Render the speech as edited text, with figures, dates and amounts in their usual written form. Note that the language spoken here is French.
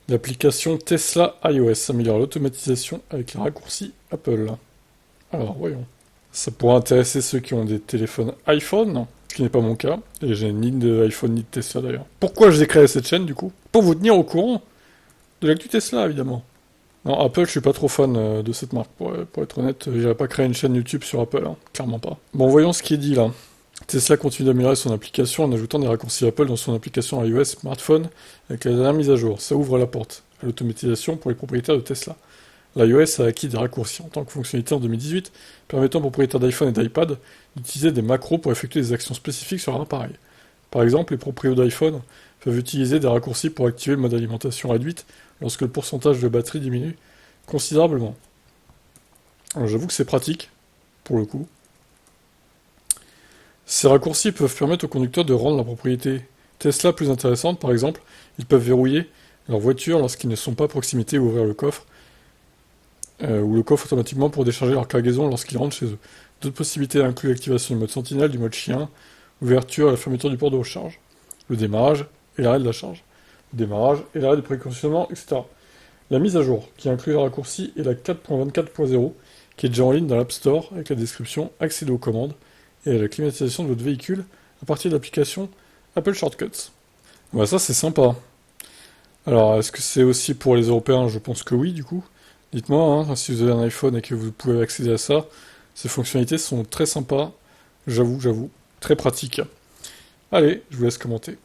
L'application Tesla iOS améliore l'automatisation avec les raccourcis Apple. Alors, voyons. Ça pourrait intéresser ceux qui ont des téléphones iPhone, ce qui n'est pas mon cas, et j'ai ni de iPhone ni de Tesla d'ailleurs. Pourquoi j'ai créé cette chaîne du coup? Pour vous tenir au courant de l'actu Tesla évidemment. Non, Apple, je suis pas trop fan de cette marque, pour être honnête. J'irais pas créer une chaîne YouTube sur Apple, hein, clairement pas. Bon, voyons ce qui est dit là. Tesla continue d'améliorer son application en ajoutant des raccourcis Apple dans son application iOS smartphone avec la dernière mise à jour. Ça ouvre la porte à l'automatisation pour les propriétaires de Tesla. L'iOS a acquis des raccourcis en tant que fonctionnalité en 2018, permettant aux propriétaires d'iPhone et d'iPad d'utiliser des macros pour effectuer des actions spécifiques sur leur appareil. Par exemple, les propriétaires d'iPhone peuvent utiliser des raccourcis pour activer le mode alimentation réduite lorsque le pourcentage de batterie diminue considérablement. Alors, j'avoue que c'est pratique, pour le coup. Ces raccourcis peuvent permettre aux conducteurs de rendre la propriété Tesla plus intéressante, par exemple, ils peuvent verrouiller leur voiture lorsqu'ils ne sont pas à proximité ou ouvrir le coffre, ou le coffre automatiquement pour décharger leur cargaison lorsqu'ils rentrent chez eux. D'autres possibilités incluent l'activation du mode sentinelle, du mode chien, ouverture et la fermeture du port de recharge, le démarrage et l'arrêt de la charge, le démarrage et l'arrêt du préconditionnement, etc. La mise à jour, qui inclut le raccourci, est la 4.24.0, qui est déjà en ligne dans l'App Store avec la description accéder aux commandes et à la climatisation de votre véhicule à partir de l'application Apple Shortcuts. Bah ça c'est sympa. Alors est-ce que c'est aussi pour les Européens? Je pense que oui du coup. Dites-moi hein, si vous avez un iPhone et que vous pouvez accéder à ça. Ces fonctionnalités sont très sympas, j'avoue, très pratiques. Allez, je vous laisse commenter.